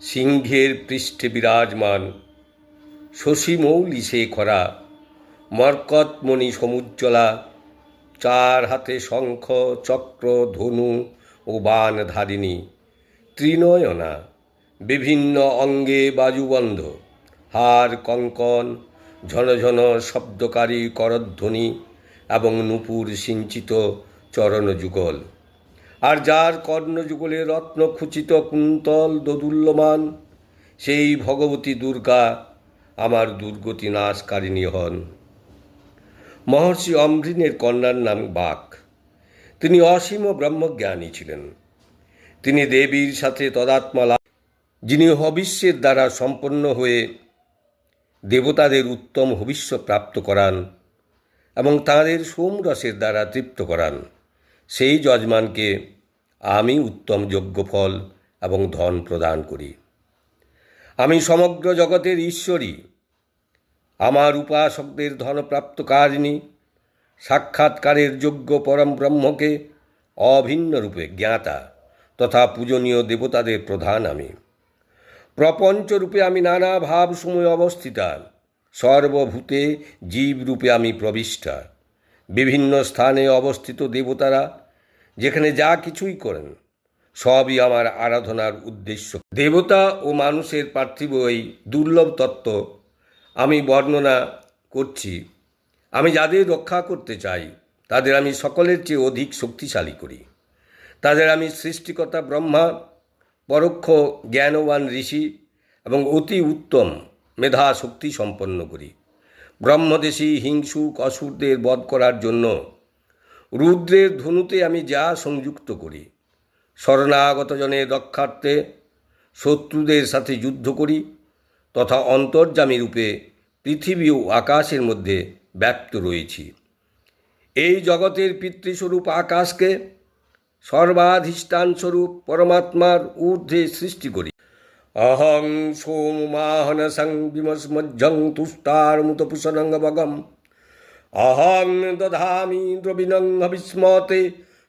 সিংহের পৃষ্ঠে বিরাজমান, শশীমৌলি সে খরা, মর্কতমণি সমুজ্জ্বলা, চার হাতে শঙ্খ চক্র ধনু ও বাণধারিণী, ত্রিনয়না, বিভিন্ন অঙ্গে বাজুবন্ধ, হার কঙ্কন, ঝনঝন শব্দকারী করধ্বনি এবং নূপুর সিঞ্চিত চরণযুগল, আর যার কর্ণযুগলে রত্নখচিত কুন্তল দোদুল্যমান, সেই ভগবতী দুর্গা আমার দুর্গতি নাশকারিণী হন। মহর্ষি অমৃণের কন্যার নাম বাক। তিনি অসীম ব্রহ্মজ্ঞানী ছিলেন। তিনি দেবীর সাথে তদাত্মা লাভ, যিনি হবিষ্যের দ্বারা সম্পন্ন হয়ে দেবতাদের উত্তম হবিষ্য প্রাপ্ত করান এবং তাঁদের সোমরসের দ্বারা তৃপ্ত করান, সেই যজমানকে আমি উত্তম যজ্ঞফল এবং ধন প্রদান করি। আমি সমগ্র জগতের ঈশ্বরী। আমার উপাসকদের ধনপ্রাপ্তকারিণী, সাক্ষাৎকারের যোগ্য পরম ব্রহ্মকে অভিন্ন রূপে জ্ঞাতা তথা পূজনীয় দেবতাদের প্রধান আমি। প্রপঞ্চরূপে আমি নানা ভাবসমূহে অবস্থিতা, সর্বভূতে জীবরূপে আমি প্রবিষ্টা। বিভিন্ন স্থানে অবস্থিত দেবতারা যেখানে যা কিছুই করেন সবই আমার আরাধনার উদ্দেশ্য। দেবতা ও মানুষের পার্থিব এই দুর্লভ তত্ত্ব আমি বর্ণনা করছি। আমি যাদের রক্ষা করতে চাই তাদের আমি সকলের চেয়ে অধিক শক্তিশালী করি। তাদের আমি সৃষ্টিকর্তা ব্রহ্মা, পরোক্ষ জ্ঞানবান ঋষি এবং অতি উত্তম মেধা শক্তি সম্পন্ন করি। ব্রহ্মদেশী হিংসুক অসুরদের বধ করার জন্য রুদ্রের ধনুতে আমি যা সংযুক্ত করি, শরণাগত জনের রক্ষার্থে শত্রুদের সাথে যুদ্ধ করি, তথা অন্তর্যামী রূপে পৃথিবী ও আকাশের মধ্যে ব্যাপ্ত রয়েছি। এই জগতের পিতৃস্বরূপ আকাশকে সর্বাধিষ্ঠান স্বরূপ পরমাত্মার ঊর্ধ্বে সৃষ্টি করি। অহং সোমাহনসং বিমস্মজ্জং তুষ্টারমুতপুষনঙ্গভগম, অহং দধামি দ্রবিণং হবিষ্মতে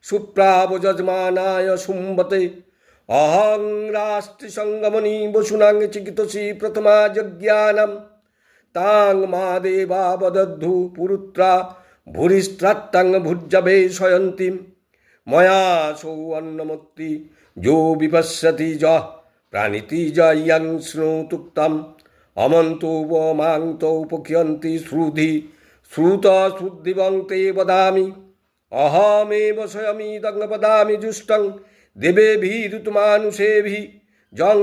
সুপ্রাবযজমানায় শুম্বতে, অহং রাষ্ট্রসঙ্গমনি বসুনাং চিকিতসী প্রথমা যজ্ঞানম, তাং মা দেবা বদদ্ধু পুরুত্রা ভূরিস্ত্রাত্তাং ভুজ্জবে শয়ন্তীম, ময়া সৌ অন্নমত্তি যো বিপশ্যতি যঃ প্রাণীতি জয়ং শ্রুতুক্তম, অমন্তো মাং তৌ পক্ষয়ন্তি শ্রুধি শ্রুত শ্রুদ্দিবং তে বদামি, অহমেব স্বয়মিদং বদামি জুষ্টং দেবেভিরুতমানুষেভি জং